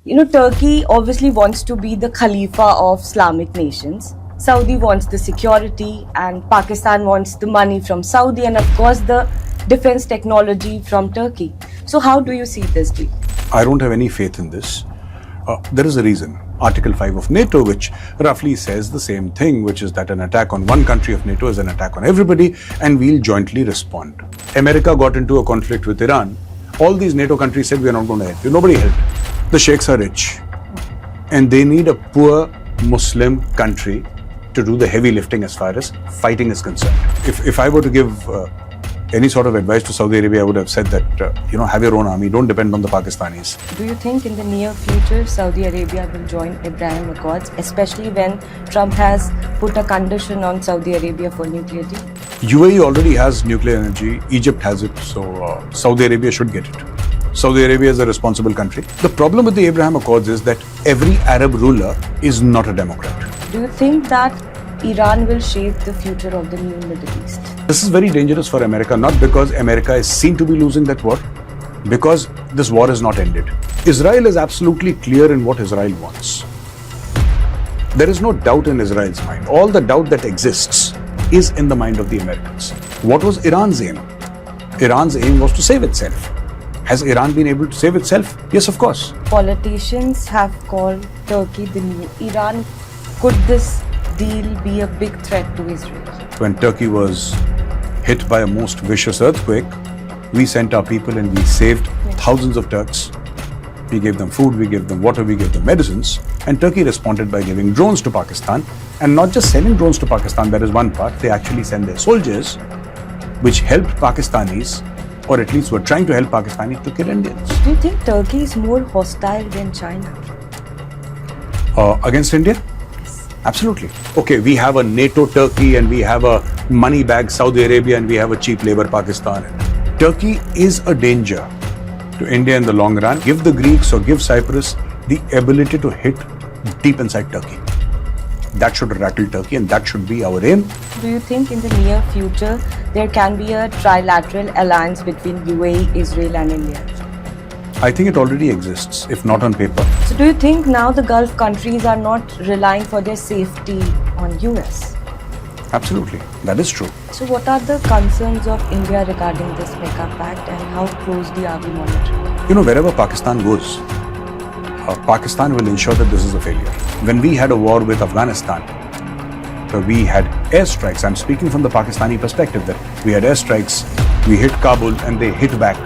Turkey obviously wants to be the Khalifa of Islamic nations. Saudi wants the security, and Pakistan wants the money from Saudi, and of course the defense technology from Turkey. So how do you see this deal? I don't have any faith in this. There is a reason. Article 5 of NATO, which roughly says the same thing, which is that an attack on one country of NATO is an attack on everybody, and we'll jointly respond. America got into a conflict with Iran. All these NATO countries said, we are not going to help you. Nobody helped. The sheikhs are rich, and they need a poor Muslim country to do the heavy lifting as far as fighting is concerned. If I were to give any sort of advice to Saudi Arabia, I would have said that, have your own army, don't depend on the Pakistanis. Do you think in the near future Saudi Arabia will join Abraham Accords, especially when Trump has put a condition on Saudi Arabia for nuclear deal? UAE already has nuclear energy, Egypt has it, so Saudi Arabia should get it. Saudi Arabia is a responsible country. The problem with the Abraham Accords is that every Arab ruler is not a democrat. Do you think that Iran will shape the future of the new Middle East? This is very dangerous for America, not because America is seen to be losing that war, because this war is not ended. Israel is absolutely clear in what Israel wants. There is no doubt in Israel's mind. All the doubt that exists is in the mind of the Americans. What was Iran's aim? Iran's aim was to save itself. Has Iran been able to save itself? Yes, of course. Politicians have called Turkey the new Iran. Could this deal be a big threat to Israel? When Turkey was hit by a most vicious earthquake, we sent our people and we saved thousands of Turks. We gave them food, we gave them water, we gave them medicines. And Turkey responded by giving drones to Pakistan. And not just sending drones to Pakistan, that is one part. They actually send their soldiers, which helped Pakistanis, or at least were trying to help Pakistanis to kill Indians. Do you think Turkey is more hostile than China? Against India? Yes. Absolutely. Okay, we have a NATO Turkey and we have a money bag Saudi Arabia and we have a cheap labor Pakistan. Turkey is a danger to India in the long run. Give the Greeks or give Cyprus the ability to hit deep inside Turkey. That should rattle Turkey and that should be our aim. Do you think in the near future there can be a trilateral alliance between UAE, Israel and India? I think it already exists, if not on paper. So do you think now the Gulf countries are not relying for their safety on US? Absolutely, that is true. So what are the concerns of India regarding this mega pact and how closely are we monitoring? Wherever Pakistan goes, Pakistan will ensure that this is a failure. When we had a war with Afghanistan, we had airstrikes. I'm speaking from the Pakistani perspective that we had airstrikes, we hit Kabul and they hit back.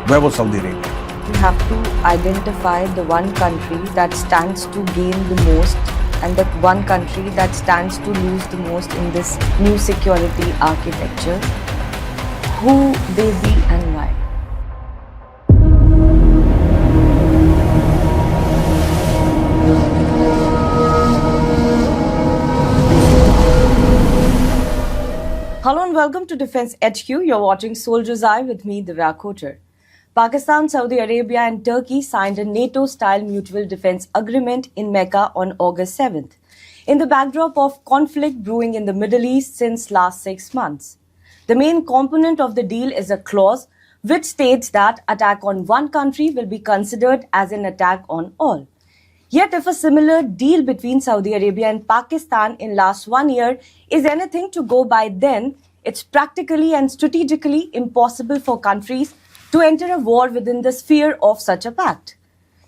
Where was Saudi Arabia? You have to identify the one country that stands to gain the most and the one country that stands to lose the most in this new security architecture. Who they be and why? Hello and welcome to Defense HQ. You're watching Soldier's Eye with me, Divya Kocher. Pakistan, Saudi Arabia and Turkey signed a NATO-style mutual defense agreement in Mecca on August 7th, in the backdrop of conflict brewing in the Middle East since last 6 months. The main component of the deal is a clause which states that attack on one country will be considered as an attack on all. Yet if a similar deal between Saudi Arabia and Pakistan in last 1 year is anything to go by, then it's practically and strategically impossible for countries to enter a war within the sphere of such a pact.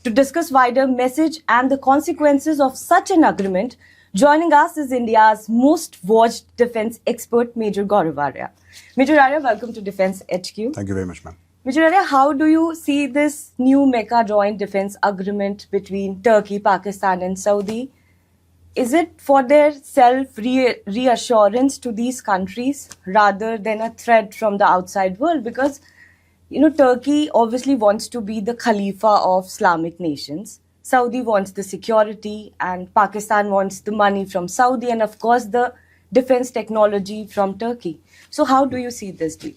To discuss wider message and the consequences of such an agreement, joining us is India's most watched defense expert, Major Gaurav Arya. Major Arya, welcome to Defense HQ. Thank you very much, ma'am. Major Arya, how do you see this new Mecca joint defense agreement between Turkey, Pakistan and Saudi? Is it for their self-reassurance to these countries rather than a threat from the outside world? Because Turkey obviously wants to be the Khalifa of Islamic nations. Saudi wants the security and Pakistan wants the money from Saudi and of course the defense technology from Turkey. So how do you see this deal?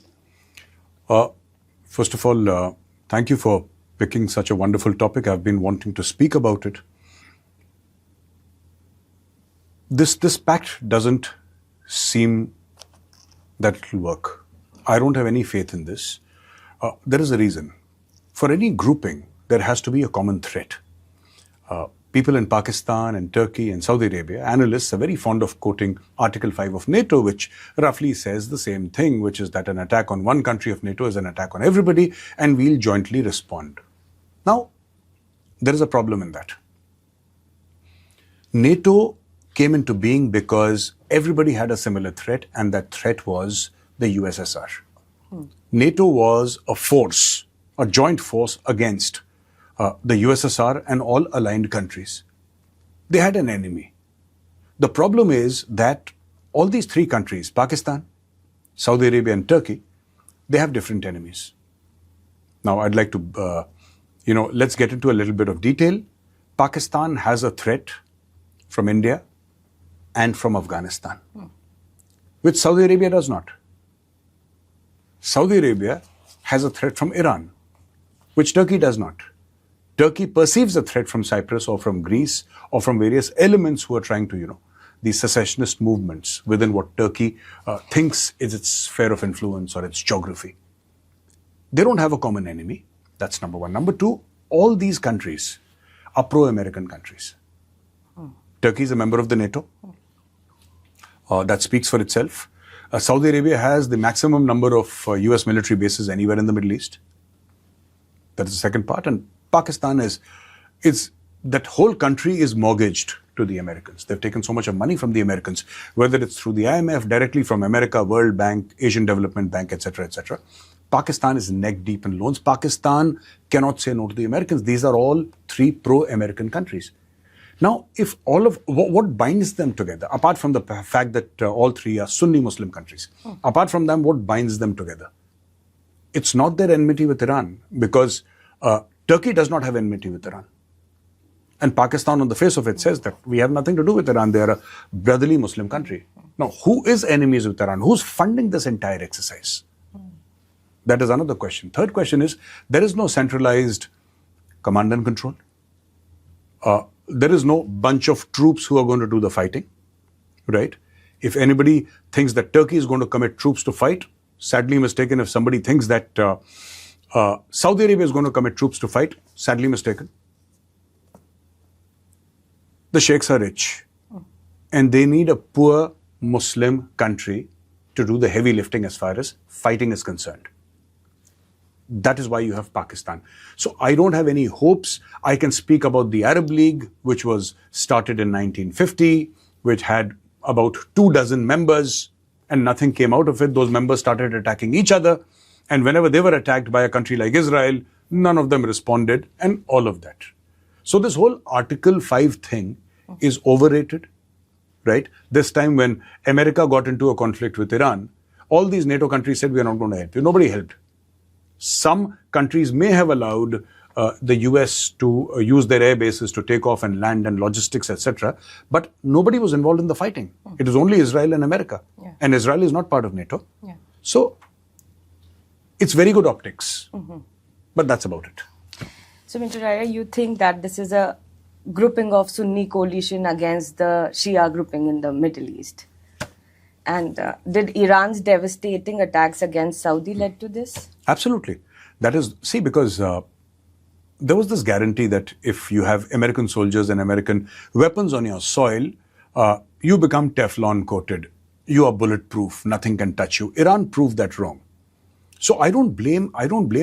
First of all, thank you for picking such a wonderful topic. I've been wanting to speak about it. This pact doesn't seem that it will work. I don't have any faith in this. There is a reason. For any grouping, there has to be a common threat. People in Pakistan and Turkey and Saudi Arabia, analysts are very fond of quoting Article 5 of NATO, which roughly says the same thing, which is that an attack on one country of NATO is an attack on everybody, and we'll jointly respond. Now, there is a problem in that. NATO came into being because everybody had a similar threat, and that threat was the USSR. NATO was a force, a joint force against the USSR and all aligned countries. They had an enemy. The problem is that all these three countries, Pakistan, Saudi Arabia and Turkey, they have different enemies. Now I'd like to, let's get into a little bit of detail. Pakistan has a threat from India and from Afghanistan, which Saudi Arabia does not. Saudi Arabia has a threat from Iran, which Turkey does not. Turkey perceives a threat from Cyprus or from Greece or from various elements who are trying to, these secessionist movements within what Turkey thinks is its sphere of influence or its geography. They don't have a common enemy. That's number one. Number two, all these countries are pro-American countries. Turkey is a member of the NATO. That speaks for itself. Saudi Arabia has the maximum number of US military bases anywhere in the Middle East. That is the second part. And Pakistan is that whole country is mortgaged to the Americans. They've taken so much of money from the Americans, whether it's through the IMF, directly from America, World Bank, Asian Development Bank, etc., etc. Pakistan is neck deep in loans. Pakistan cannot say no to the Americans. These are all three pro-American countries. Now, if what binds them together, apart from the fact that all three are Sunni Muslim countries, apart from them, what binds them together? It's not their enmity with Iran, because Turkey does not have enmity with Iran. And Pakistan, on the face of it, says that we have nothing to do with Iran. They are a brotherly Muslim country. Now, who is enemies with Iran? Who's funding this entire exercise? That is another question. Third question is, there is no centralized command and control. There is no bunch of troops who are going to do the fighting, right? If anybody thinks that Turkey is going to commit troops to fight, sadly mistaken. If somebody thinks that Saudi Arabia is going to commit troops to fight, sadly mistaken. The sheikhs are rich, and they need a poor Muslim country to do the heavy lifting as far as fighting is concerned. That is why you have Pakistan. So I don't have any hopes. I can speak about the Arab League, which was started in 1950, which had about 24 members, and nothing came out of it. Those members started attacking each other. And whenever they were attacked by a country like Israel, none of them responded, and all of that. So this whole Article 5 thing is overrated, right? This time when America got into a conflict with Iran, all these NATO countries said, we are not going to help you. Nobody helped. Some countries may have allowed the US to use their air bases to take off and land and logistics, etc. But nobody was involved in the fighting. It was only Israel and America. Yeah. And Israel is not part of NATO. Yeah. So it's very good optics. But that's about it. So, Mr. Arya, you think that this is a grouping of Sunni coalition against the Shia grouping in the Middle East? And did Iran's devastating attacks against Saudi led to this? Absolutely. That is, because there was this guarantee that if you have American soldiers and American weapons on your soil, you become Teflon coated. You are bulletproof. Nothing can touch you. Iran proved that wrong. So I don't blame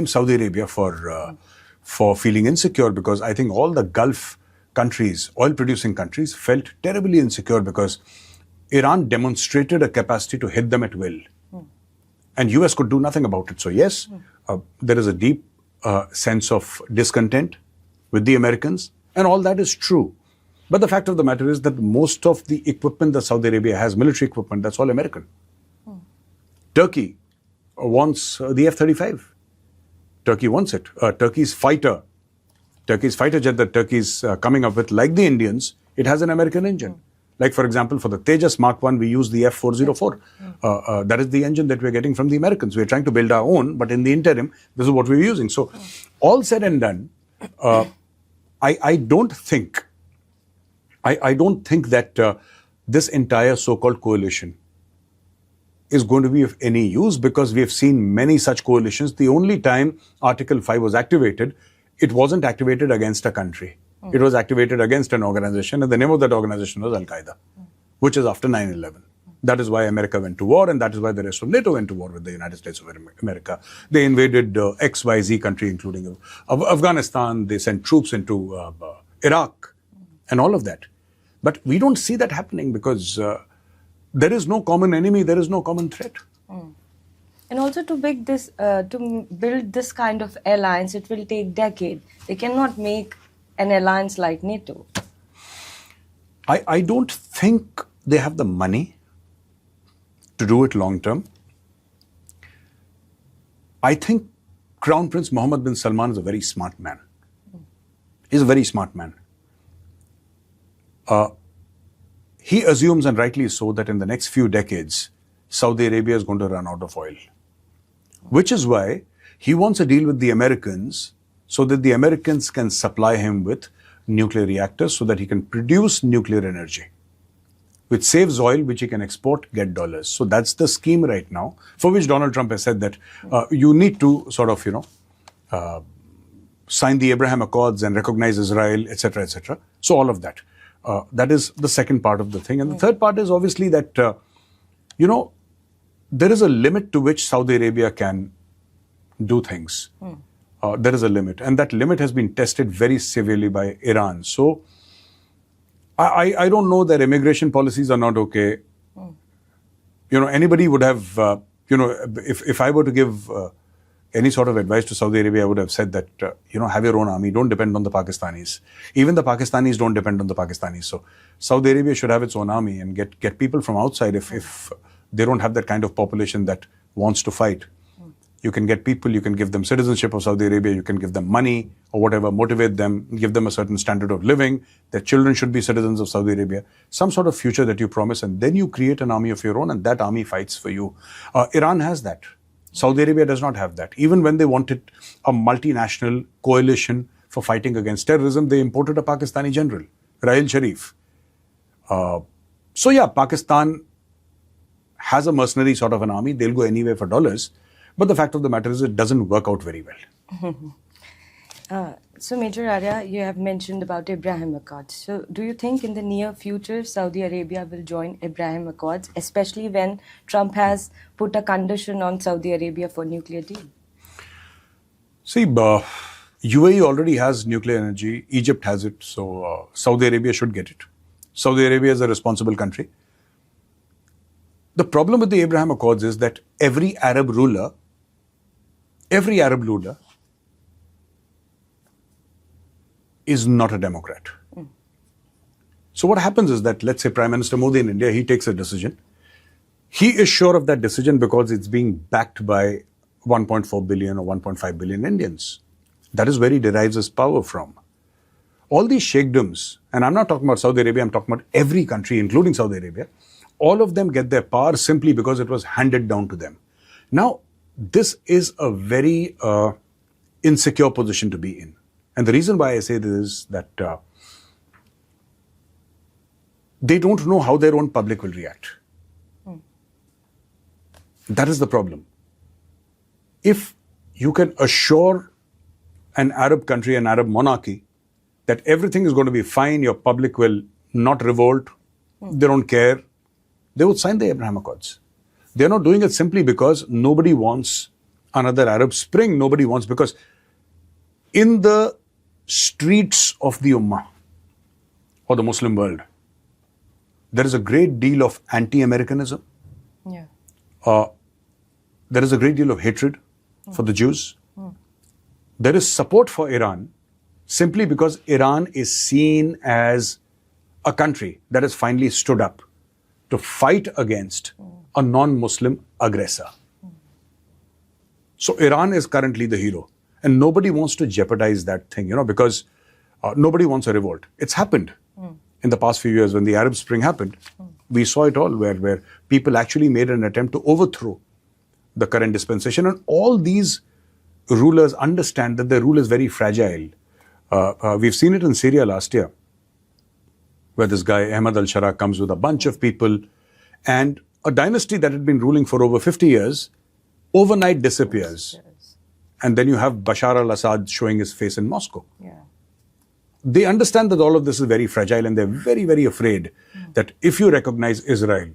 Saudi Arabia for feeling insecure, because I think all the Gulf countries, oil-producing countries, felt terribly insecure because Iran demonstrated a capacity to hit them at will. And US could do nothing about it. So yes, there is a deep sense of discontent with the Americans, and all that is true. But the fact of the matter is that most of the equipment that Saudi Arabia has, military equipment, that's all American. Turkey wants the F-35. Turkey wants it. Turkey's fighter jet that Turkey's coming up with, like the Indians, it has an American engine. Like, for example, for the Tejas Mark 1, we use the F-404. That is the engine that we're getting from the Americans. We're trying to build our own, but in the interim, this is what we're using. So, all said and done, I don't think that this entire so-called coalition is going to be of any use, because we have seen many such coalitions. The only time Article 5 was activated, it wasn't activated against a country. It was activated against an organization, and the name of that organization was Al-Qaeda, which is after 9/11. That is why America went to war, and that is why the rest of NATO went to war with the United States of America. They invaded XYZ country, including Afghanistan. They sent troops into Iraq and all of that. But we don't see that happening because there is no common enemy, there is no common threat. And also to build this kind of alliance, it will take decades. They cannot make an alliance like NATO. I don't think they have the money to do it long term. I think Crown Prince Mohammed bin Salman is a very smart man. He's a very smart man. He assumes, and rightly so, that in the next few decades, Saudi Arabia is going to run out of oil. Which is why he wants a deal with the Americans so that the Americans can supply him with nuclear reactors so that he can produce nuclear energy, which saves oil, which he can export, get dollars. So that's the scheme right now, for which Donald Trump has said that you need to sort of, sign the Abraham Accords and recognize Israel, etc., etc. So all of that. That is the second part of the thing. And the third part is obviously that, there is a limit to which Saudi Arabia can do things. There is a limit. And that limit has been tested very severely by Iran. So I don't know that immigration policies are not okay. Anybody would have, if I were to give any sort of advice to Saudi Arabia, I would have said that, have your own army, don't depend on the Pakistanis. Even the Pakistanis don't depend on the Pakistanis. So Saudi Arabia should have its own army and get people from outside if they don't have that kind of population that wants to fight. You can get people, you can give them citizenship of Saudi Arabia, you can give them money or whatever, motivate them, give them a certain standard of living. Their children should be citizens of Saudi Arabia. Some sort of future that you promise, and then you create an army of your own, and that army fights for you. Iran has that. Saudi Arabia does not have that. Even when they wanted a multinational coalition for fighting against terrorism, they imported a Pakistani general, Rahil Sharif. Pakistan has a mercenary sort of an army. They'll go anywhere for dollars. But the fact of the matter is it doesn't work out very well. So Major Arya, you have mentioned about Abraham Accords. So do you think in the near future Saudi Arabia will join Abraham Accords, especially when Trump has put a condition on Saudi Arabia for nuclear deal? See, UAE already has nuclear energy. Egypt has it. So Saudi Arabia should get it. Saudi Arabia is a responsible country. The problem with the Abraham Accords is that every Arab ruler is not a Democrat. So what happens is that, let's say Prime Minister Modi in India, he takes a decision. He is sure of that decision because it's being backed by 1.4 billion or 1.5 billion Indians. That is where he derives his power from. All these sheikdoms, and I'm not talking about Saudi Arabia, I'm talking about every country, including Saudi Arabia, all of them get their power simply because it was handed down to them. Now, this is a very insecure position to be in. And the reason why I say this is that they don't know how their own public will react. That is the problem. If you can assure an Arab country, an Arab monarchy, that everything is going to be fine, your public will not revolt, they don't care, they would sign the Abraham Accords. They're not doing it simply because nobody wants another Arab Spring. Nobody wants, because in the streets of the Ummah or the Muslim world, there is a great deal of anti-Americanism. Yeah. There is a great deal of hatred for the Jews. There is support for Iran simply because Iran is seen as a country that has finally stood up to fight against a non-Muslim aggressor. So Iran is currently the hero. And nobody wants to jeopardize that thing, because nobody wants a revolt. It's happened in the past few years when the Arab Spring happened. We saw it all where people actually made an attempt to overthrow the current dispensation. And all these rulers understand that their rule is very fragile. We've seen it in Syria last year, where this guy, Ahmad al-Shara, comes with a bunch of people, and a dynasty that had been ruling for over 50 years overnight disappears. And then you have Bashar al-Assad showing his face in Moscow. Yeah. they understand that all of this is very fragile, and they're very, very afraid that if you recognize Israel,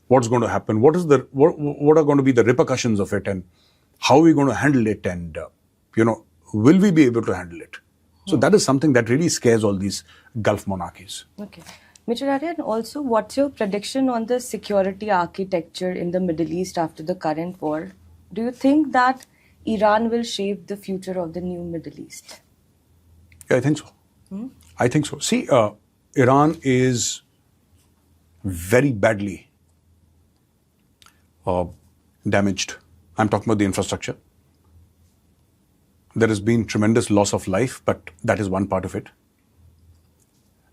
what's going to happen? What are going to be the repercussions of it, and how are we going to handle it? And will we be able to handle it? So that is something that really scares all these Gulf monarchies. Okay. Mr. Arya, and also, what's your prediction on the security architecture in the Middle East after the current war? Do you think that Iran will shape the future of the new Middle East? Yeah, I think so. I think so. See, Iran is very badly damaged. I'm talking about the infrastructure. There has been tremendous loss of life, but that is one part of it.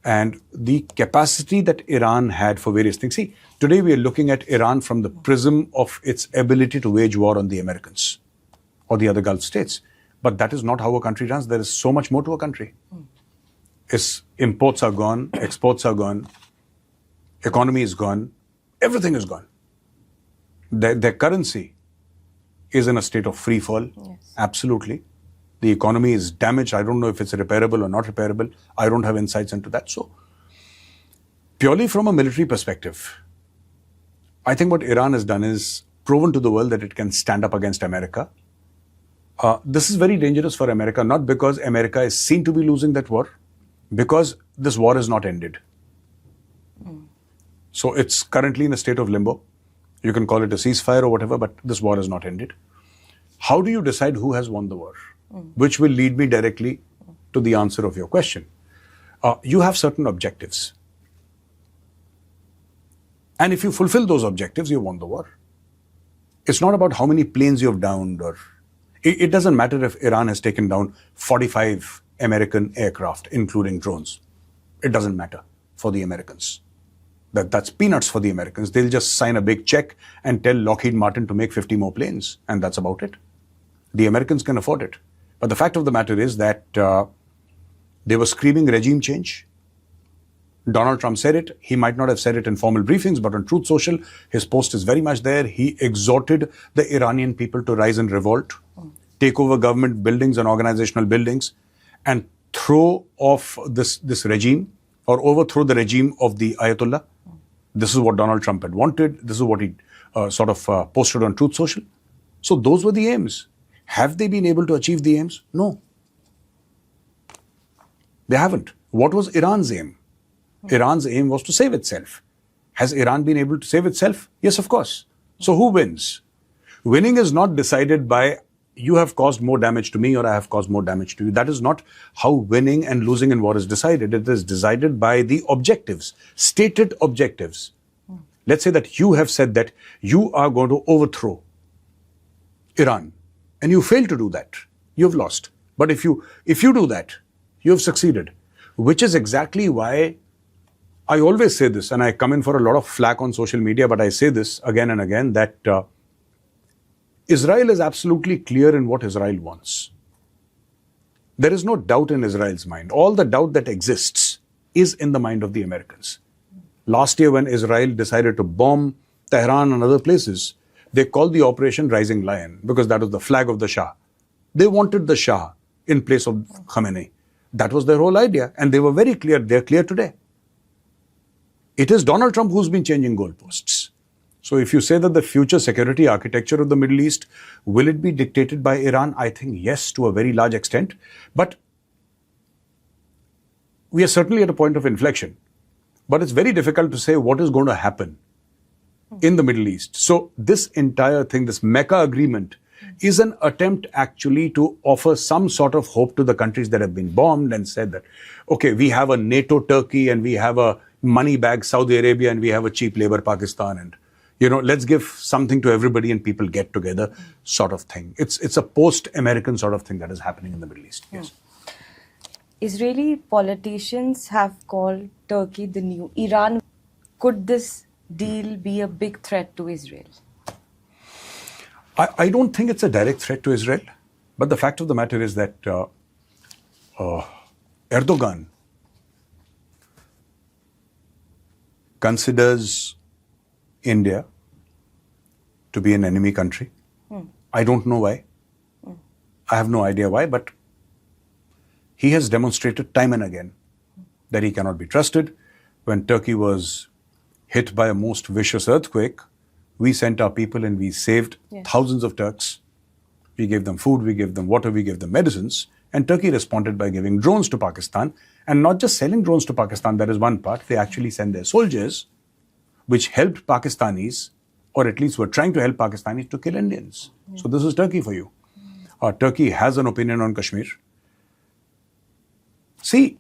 And the capacity that Iran had for various things. See, today we are looking at Iran from the prism of its ability to wage war on the Americans or the other Gulf states. But that is not how a country runs. There is so much more to a country. Its imports are gone, exports are gone, economy is gone, everything is gone. Their currency is in a state of free fall. Yes. Absolutely. The economy is damaged. I don't know if it's repairable or not repairable. I don't have insights into that. So, purely from a military perspective, I think what Iran has done is proven to the world that it can stand up against America. This is very dangerous for America, not because America is seen to be losing that war, because this war is not ended. So, it's currently in a state of limbo. You can call it a ceasefire or whatever, but this war is not ended. How do you decide who has won the war? Which will lead me directly to the answer of your question. You have certain objectives. And if you fulfill those objectives, you won the war. It's not about how many planes you have downed, or it doesn't matter if Iran has taken down 45 American aircraft, including drones. It doesn't matter for the Americans. That's peanuts for the Americans. They'll just sign a big check and tell Lockheed Martin to make 50 more planes, and that's about it. The Americans can afford it. But the fact of the matter is that they were screaming regime change. Donald Trump said it. He might not have said it in formal briefings, but on Truth Social, his post is very much there. He exhorted the Iranian people to rise in revolt, take over government buildings and organizational buildings, and throw off this regime, or overthrow the regime of the Ayatollah. This is what Donald Trump had wanted. This is what he posted on Truth Social. So those were the aims. Have they been able to achieve the aims? No. They haven't. What was Iran's aim? Iran's aim was to save itself. Has Iran been able to save itself? Yes, of course. So who wins? Winning is not decided by you have caused more damage to me or I have caused more damage to you. That is not how winning and losing in war is decided. It is decided by the objectives, stated objectives. Let's say that you have said that you are going to overthrow Iran, and you fail to do that. You've lost. But if you do that, you have succeeded. Which is exactly why I always say this, and I come in for a lot of flack on social media, but I say this again and again, that Israel is absolutely clear in what Israel wants. There is no doubt in Israel's mind. All the doubt that exists is in the mind of the Americans. Last year, when Israel decided to bomb Tehran and other places, they called the operation Rising Lion because that was the flag of the Shah. They wanted the Shah in place of Khamenei. That was their whole idea, and they were very clear. They're clear today. It is Donald Trump who's been changing goalposts. So if you say that the future security architecture of the Middle East, will it be dictated by Iran? I think yes, to a very large extent. But we are certainly at a point of inflection. But it's very difficult to say what is going to happen in the Middle East. So this entire thing, this Mecca agreement, is an attempt actually to offer some sort of hope to the countries that have been bombed and said that, okay, we have a NATO Turkey and we have a money bag Saudi Arabia and we have a cheap labor Pakistan, and let's give something to everybody and people get together sort of thing. It's a post-American sort of thing that is happening in the Middle East. Yes. Israeli politicians have called Turkey the new Iran. Could this deal be a big threat to Israel? I don't think it's a direct threat to Israel. But the fact of the matter is that Erdogan considers India to be an enemy country. I don't know why. I have no idea why, but He has demonstrated time and again that he cannot be trusted. When Turkey was hit by a most vicious earthquake, we sent our people and we saved thousands of Turks. We gave them food, we gave them water, we gave them medicines. And Turkey responded by giving drones to Pakistan. And not just selling drones to Pakistan, that is one part. They actually sent their soldiers, which helped Pakistanis, or at least were trying to help Pakistanis to kill Indians. So this is Turkey for you. Turkey has an opinion on Kashmir. See,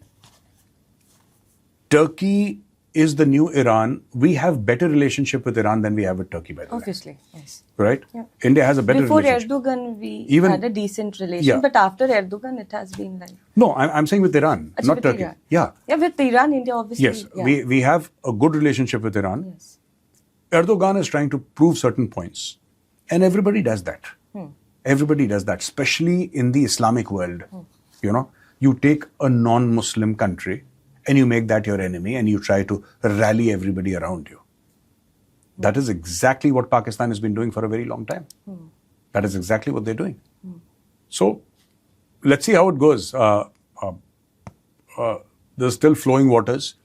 Turkey is the new Iran. We have better relationship with Iran than we have with Turkey, by the way. Obviously, yes. Right? Yeah. India has a better Before relationship. Erdogan, we had a decent relation, but after Erdogan, it has been like... No, I'm saying with Iran, not with Turkey. Iran. Yeah. Yeah, with Iran, India obviously... Yes, we have a good relationship with Iran. Yes. Erdogan is trying to prove certain points. And everybody does that. Everybody does that, especially in the Islamic world. You know, you take a non-Muslim country and you make that your enemy and you try to rally everybody around you. That is exactly what Pakistan has been doing for a very long time. That is exactly what they're doing. So, let's see how it goes. There's still flowing waters.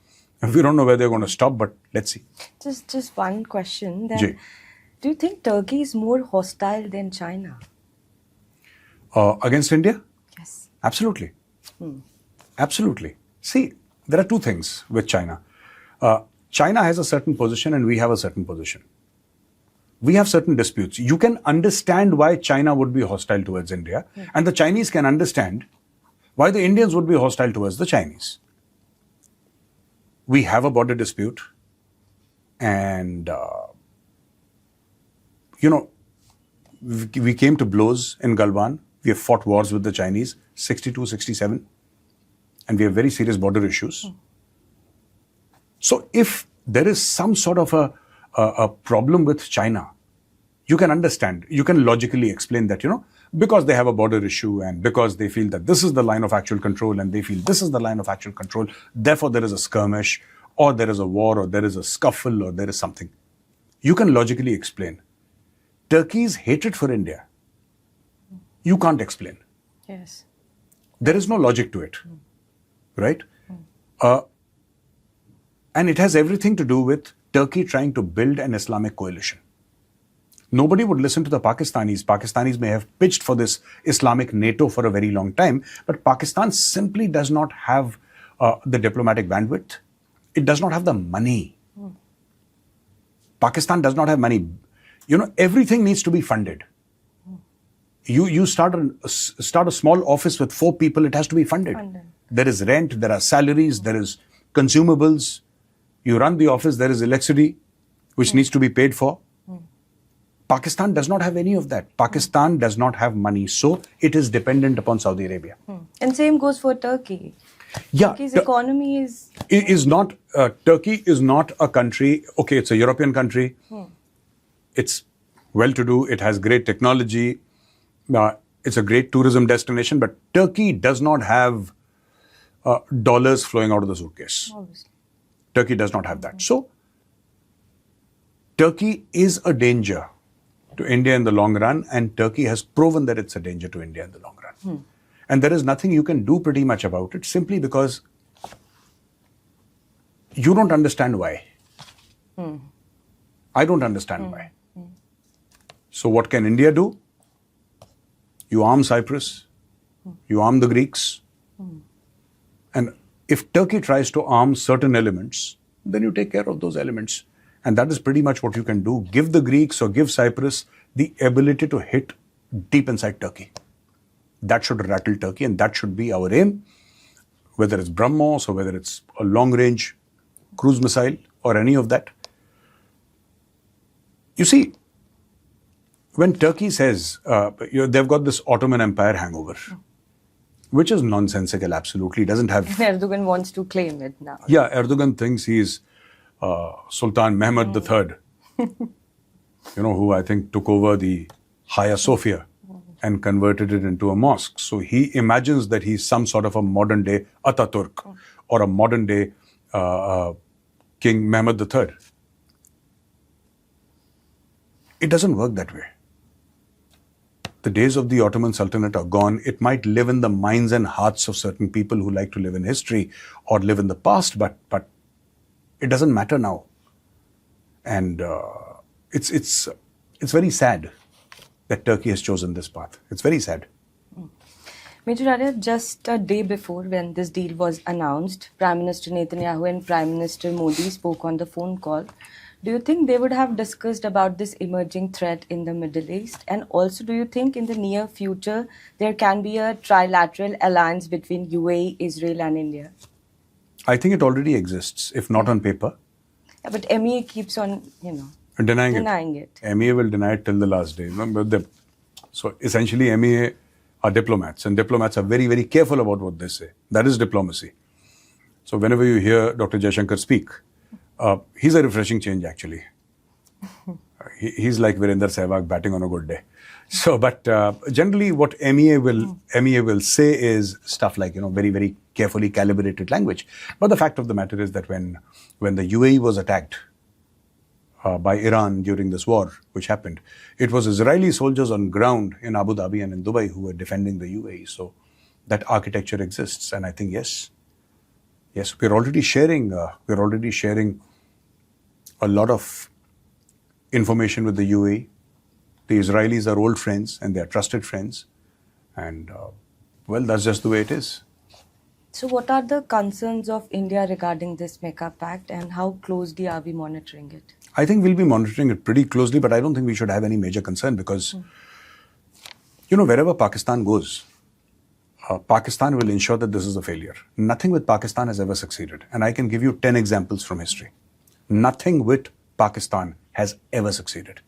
We don't know where they're going to stop, but let's see. Just one question. Then, do you think Turkey is more hostile than China? Against India? Yes. Absolutely. Absolutely. See, there are two things with China. China has a certain position and we have a certain position. We have certain disputes. You can understand why China would be hostile towards India, and the Chinese can understand why the Indians would be hostile towards the Chinese. We have a border dispute, and we came to blows in Galwan. We have fought wars with the Chinese, 62, 67, and we have very serious border issues. So if there is some sort of a problem with China, you can understand, you can logically explain that, because they have a border issue and because they feel that this is the line of actual control and they feel this is the line of actual control, therefore there is a skirmish or there is a war or there is a scuffle or there is something. You can logically explain. Turkey's hatred for India, you can't explain. Yes. There is no logic to it, right? And it has everything to do with Turkey trying to build an Islamic coalition. Nobody would listen to the Pakistanis. Pakistanis may have pitched for this Islamic NATO for a very long time, but Pakistan simply does not have the diplomatic bandwidth. It does not have the money. Pakistan does not have money. Everything needs to be funded. You start a small office with 4 people, it has to be funded. There is rent, there are salaries, there is consumables. You run the office, there is electricity, which needs to be paid for. Pakistan does not have any of that. Pakistan does not have money, so it is dependent upon Saudi Arabia. And same goes for Turkey. Yeah, Turkey's economy is... Turkey is not a country, okay, it's a European country. It's well-to-do, it has great technology, it's a great tourism destination, but Turkey does not have dollars flowing out of the suitcase. Obviously. Turkey does not have that. So, Turkey is a danger to India in the long run, and Turkey has proven that it's a danger to India in the long run. And there is nothing you can do pretty much about it, simply because you don't understand why. I don't understand why. So what can India do? You arm Cyprus, you arm the Greeks, and if Turkey tries to arm certain elements, then you take care of those elements. And that is pretty much what you can do. Give the Greeks or give Cyprus the ability to hit deep inside Turkey. That should rattle Turkey, and that should be our aim, whether it's BrahMos or whether it's a long-range cruise missile or any of that. You see, when Turkey says, they've got this Ottoman Empire hangover, which is nonsensical, absolutely. Doesn't have... Erdogan wants to claim it now. Yeah, Erdogan thinks he's Sultan Mehmed III, who I think took over the Hagia Sophia and converted it into a mosque. So he imagines that he's some sort of a modern-day Ataturk or a modern-day King Mehmed III. It doesn't work that way. The days of the Ottoman Sultanate are gone. It might live in the minds and hearts of certain people who like to live in history or live in the past, but it doesn't matter now. And it's very sad that Turkey has chosen this path. It's very sad. Major Arya, just a day before when this deal was announced, Prime Minister Netanyahu and Prime Minister Modi spoke on the phone call. Do you think they would have discussed about this emerging threat in the Middle East? And also, do you think in the near future there can be a trilateral alliance between UAE, Israel and India? I think it already exists, if not on paper. Yeah, but MEA keeps on, denying it. MEA will deny it till the last day. So essentially MEA are diplomats, and diplomats are very, very careful about what they say. That is diplomacy. So whenever you hear Dr. Jaishankar speak, he's a refreshing change actually. He's like Virender Sehwag batting on a good day. So, but generally what MEA will say is stuff like, very, very carefully calibrated language. But the fact of the matter is that when the UAE was attacked by Iran during this war, which happened, it was Israeli soldiers on ground in Abu Dhabi and in Dubai who were defending the UAE. So that architecture exists, and I think yes, we're already sharing a lot of information with the UAE. The Israelis are old friends and they are trusted friends, and that's just the way it is. So what are the concerns of India regarding this Mecca Pact, and how closely are we monitoring it? I think we'll be monitoring it pretty closely, but I don't think we should have any major concern because, wherever Pakistan goes, Pakistan will ensure that this is a failure. Nothing with Pakistan has ever succeeded. And I can give you 10 examples from history. Nothing with Pakistan has ever succeeded.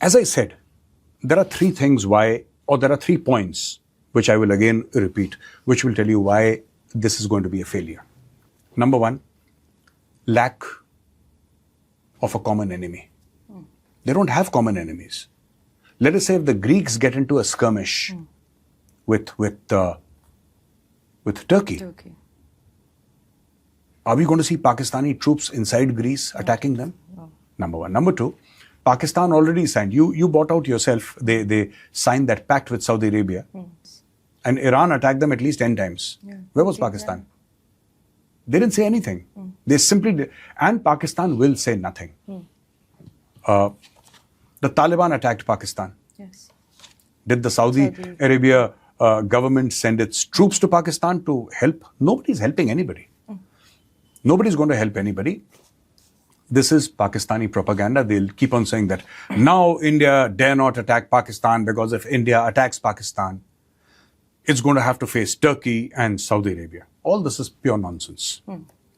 As I said, there are three points, which I will again repeat, which will tell you why this is going to be a failure. Number one, lack of a common enemy. They don't have common enemies. Let us say if the Greeks get into a skirmish with Turkey, are we going to see Pakistani troops inside Greece attacking them? No. Number one. Number two, Pakistan already signed. You bought out yourself. They signed that pact with Saudi Arabia. And Iran attacked them at least 10 times. Yeah. Where was Pakistan? They didn't say anything. They simply did. And Pakistan will say nothing. The Taliban attacked Pakistan. Yes. Did the Saudi Arabia government send its troops to Pakistan to help? Nobody's helping anybody. Nobody's going to help anybody. This is Pakistani propaganda. They'll keep on saying that now India dare not attack Pakistan because if India attacks Pakistan, it's going to have to face Turkey and Saudi Arabia. All this is pure nonsense.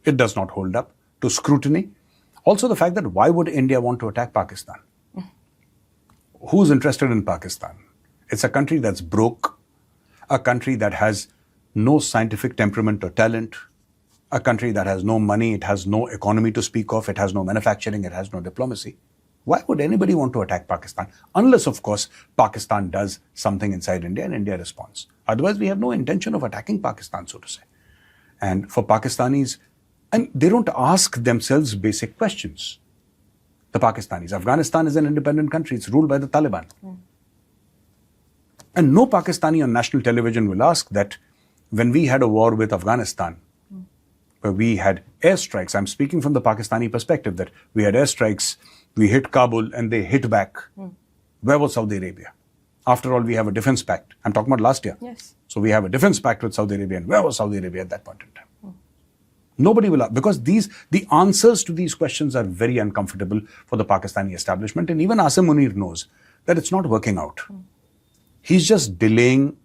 It does not hold up to scrutiny. Also the fact that why would India want to attack Pakistan? Who's interested in Pakistan? It's a country that's broke, a country that has no scientific temperament or talent, a country that has no money, it has no economy to speak of, it has no manufacturing, it has no diplomacy. Why would anybody want to attack Pakistan? Unless, of course, Pakistan does something inside India and India responds. Otherwise, we have no intention of attacking Pakistan, so to say. And for Pakistanis, and they don't ask themselves basic questions. The Pakistanis. Afghanistan is an independent country. It's ruled by the Taliban. And no Pakistani on national television will ask that when we had a war with Afghanistan, where we had airstrikes, I'm speaking from the Pakistani perspective, that we had airstrikes, we hit Kabul and they hit back. Where was Saudi Arabia? After all, we have a defense pact. I'm talking about last year. Yes. So we have a defense pact with Saudi Arabia. And where was Saudi Arabia at that point in time? Nobody will, because the answers to these questions are very uncomfortable for the Pakistani establishment. And even Asim Munir knows that it's not working out. He's just delaying,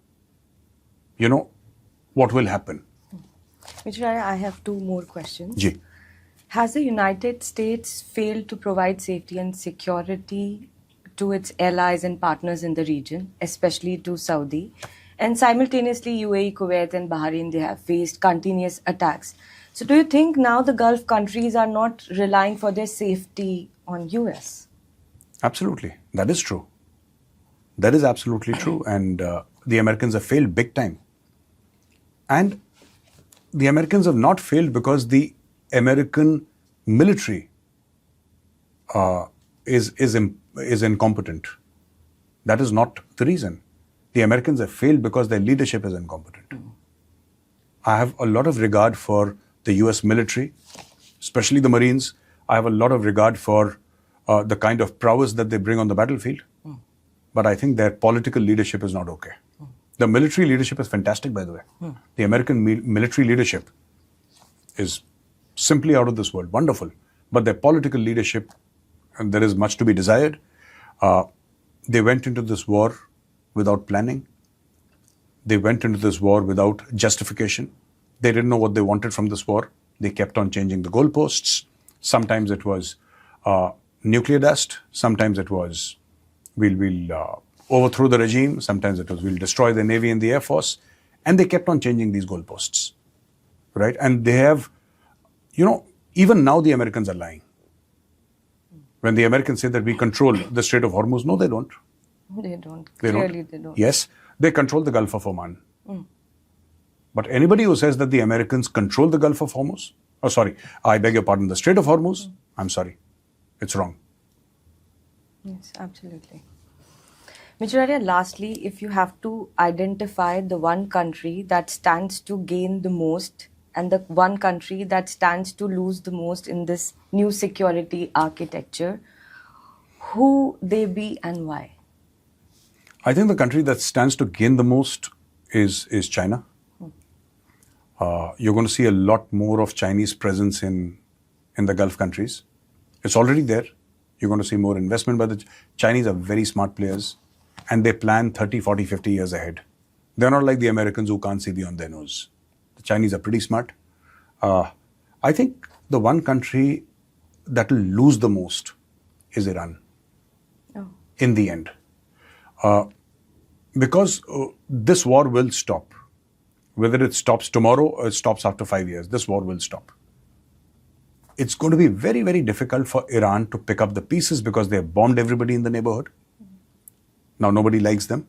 what will happen. Mr. Arya, I have two more questions. Ji. Has the United States failed to provide safety and security to its allies and partners in the region, especially to Saudi? And simultaneously, UAE, Kuwait and Bahrain, they have faced continuous attacks. So do you think now the Gulf countries are not relying for their safety on US? Absolutely. That is true. That is absolutely true. And the Americans have failed big time. And the Americans have not failed because the American military is incompetent. That is not the reason. The Americans have failed because their leadership is incompetent. I have a lot of regard for the US military, especially the Marines. I have a lot of regard for the kind of prowess that they bring on the battlefield. But I think their political leadership is not okay. The military leadership is fantastic, by the way. The American military leadership is simply out of this world, wonderful. But their political leadership, and there is much to be desired. They went into this war without planning. They went into this war without justification. They didn't know what they wanted from this war. They kept on changing the goalposts. Sometimes it was nuclear dust. Sometimes it was we'll overthrow the regime. Sometimes it was we'll destroy the Navy and the Air Force. And they kept on changing these goalposts, right? And they have, even now the Americans are lying. When the Americans say that we control the Strait of Hormuz, no, they don't. They don't. Clearly, they don't. Yes, they control the Gulf of Oman. But anybody who says that the Americans control the Gulf of Hormuz, I beg your pardon, the Strait of Hormuz, I'm sorry, it's wrong. Yes, absolutely. Mr. Arya, lastly, if you have to identify the one country that stands to gain the most and the one country that stands to lose the most in this new security architecture, who they be and why? I think the country that stands to gain the most is China. You're going to see a lot more of Chinese presence in the Gulf countries. It's already there. You're going to see more investment by the Chinese are very smart players and they plan 30, 40, 50 years ahead. They're not like the Americans who can't see beyond their nose. The Chinese are pretty smart. I think the one country that will lose the most is Iran in the end. Because this war will stop. Whether it stops tomorrow or it stops after 5 years, this war will stop. It's going to be very, very difficult for Iran to pick up the pieces because they have bombed everybody in the neighborhood. Now nobody likes them.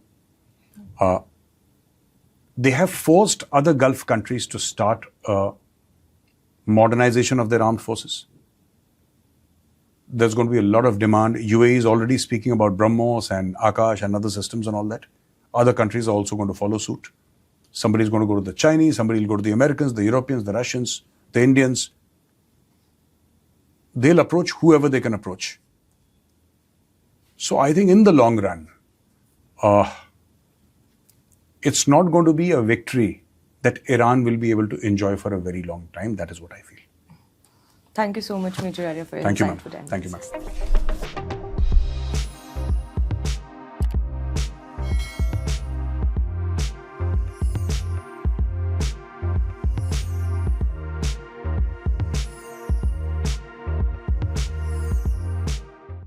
They have forced other Gulf countries to start modernization of their armed forces. There's going to be a lot of demand. UAE is already speaking about BrahMos and Akash and other systems and all that. Other countries are also going to follow suit. Somebody's going to go to the Chinese, somebody will go to the Americans, the Europeans, the Russians, the Indians. They'll approach whoever they can approach. So I think in the long run, it's not going to be a victory that Iran will be able to enjoy for a very long time. That is what I feel. Thank you so much, Major Arya, for your Thank you, insightful ma'am. analysis. Thank you, ma'am.